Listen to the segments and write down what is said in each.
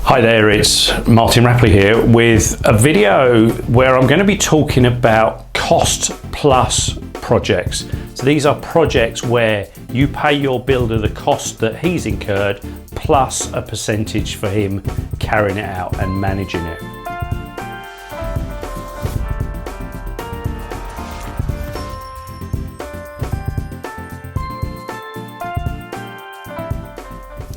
Hi there, it's Martin Rapley here with a video where I'm going to be talking about cost plus projects. So these are projects where you pay your builder the cost that he's incurred plus a percentage for him carrying it out and managing it.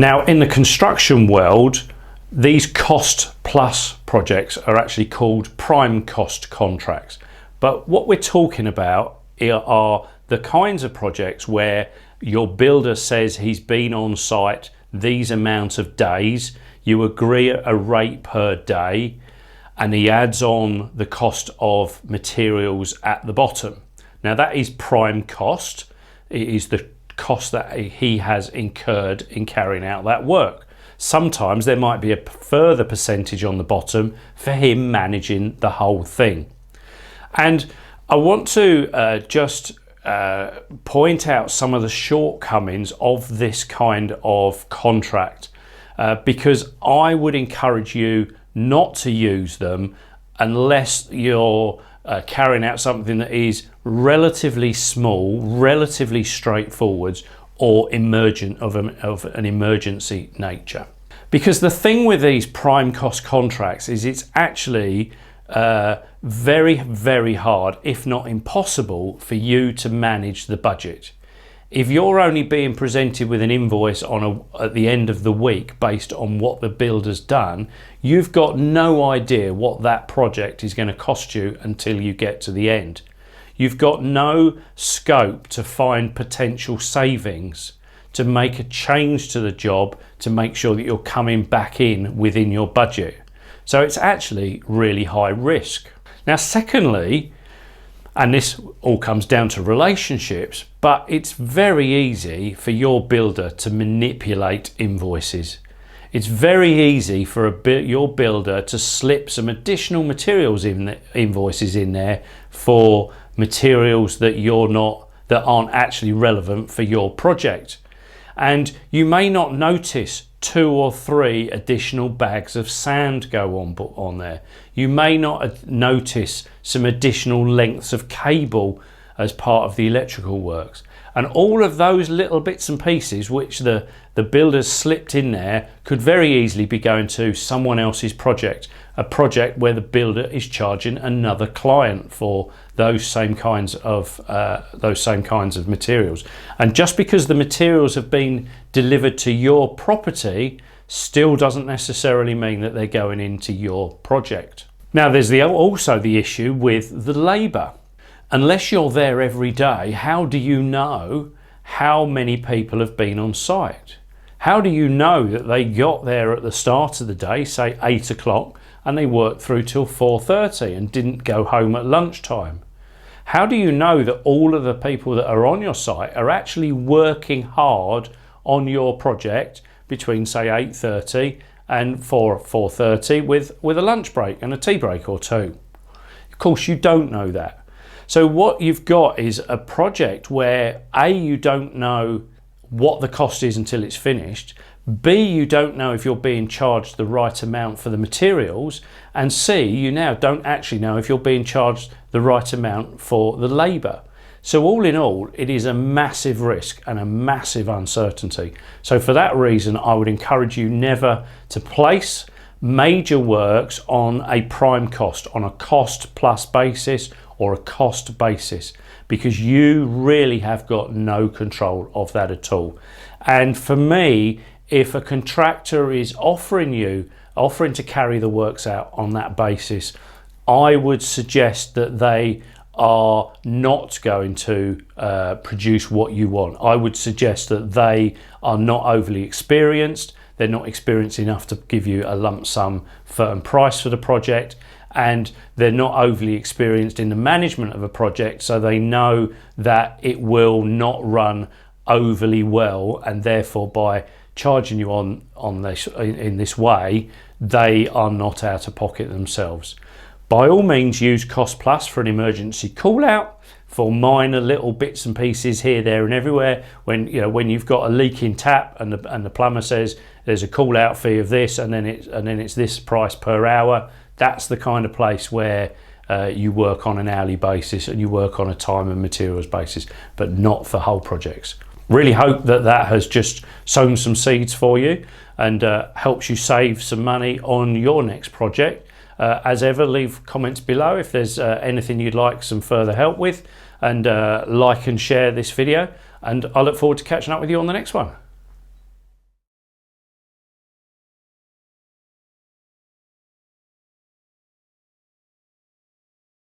Now, in the construction world, these cost plus projects are actually called prime cost contracts. But what we're talking about here are the kinds of projects where your builder says he's been on site these amounts of days, you agree a rate per day, and he adds on the cost of materials at the bottom. Now that is prime cost. It is the cost that he has incurred in carrying out that work. Sometimes there might be a further percentage on the bottom for him managing the whole thing. And I want to just point out some of the shortcomings of this kind of contract because I would encourage you not to use them unless you're carrying out something that is relatively small, relatively straightforward, or emergent of an emergency nature. Because the thing with these prime cost contracts is it's actually very, very hard, if not impossible, for you to manage the budget. If you're only being presented with an invoice at the end of the week based on what the builder's done, you've got no idea what that project is going to cost you until you get to the end. You've got no scope to find potential savings, to make a change to the job, to make sure that you're coming back in within your budget. So it's actually really high risk. Now, secondly, and this all comes down to relationships, but it's very easy for your builder to manipulate invoices. It's very easy for your builder to slip some additional materials invoices in there for materials that aren't actually relevant for your project. And you may not notice 2 or 3 additional bags of sand go on there. You may not notice some additional lengths of cable as part of the electrical works. And all of those little bits and pieces which the builders slipped in there could very easily be going to someone else's project, a project where the builder is charging another client for those same kinds of materials. And just because the materials have been delivered to your property still doesn't necessarily mean that they're going into your project. Now there's also the issue with the labour. Unless you're there every day, how do you know how many people have been on site? How do you know that they got there at the start of the day, say 8 o'clock, and they worked through till 4:30 and didn't go home at lunchtime? How do you know that all of the people that are on your site are actually working hard on your project between, say, 8:30 and 4:30 with a lunch break and a tea break or 2? Of course, you don't know that. So what you've got is a project where A, you don't know what the cost is until it's finished, B, you don't know if you're being charged the right amount for the materials, and C, you now don't actually know if you're being charged the right amount for the labour. So all in all, it is a massive risk and a massive uncertainty. So for that reason, I would encourage you never to place major works on a prime cost, on a cost plus basis or a cost basis, because you really have got no control of that at all. And for me, if a contractor is offering to carry the works out on that basis, I would suggest that they are not going to produce what you want. I would suggest that they are not overly experienced. They're not experienced enough to give you a lump sum firm price for the project, and they're not overly experienced in the management of a project, so they know that it will not run overly well, and therefore by charging you on this in this way, they are not out of pocket themselves. By all means, use cost plus for an emergency call out, for minor little bits and pieces here, there and everywhere. When you've got a leaking tap and the plumber says there's a call out fee of this, and then it's this price per hour, that's the kind of place where you work on an hourly basis and you work on a time and materials basis, but not for whole projects. Really hope that has just sown some seeds for you and helps you save some money on your next project. As ever, leave comments below if there's anything you'd like some further help with, and like and share this video, and I look forward to catching up with you on the next one.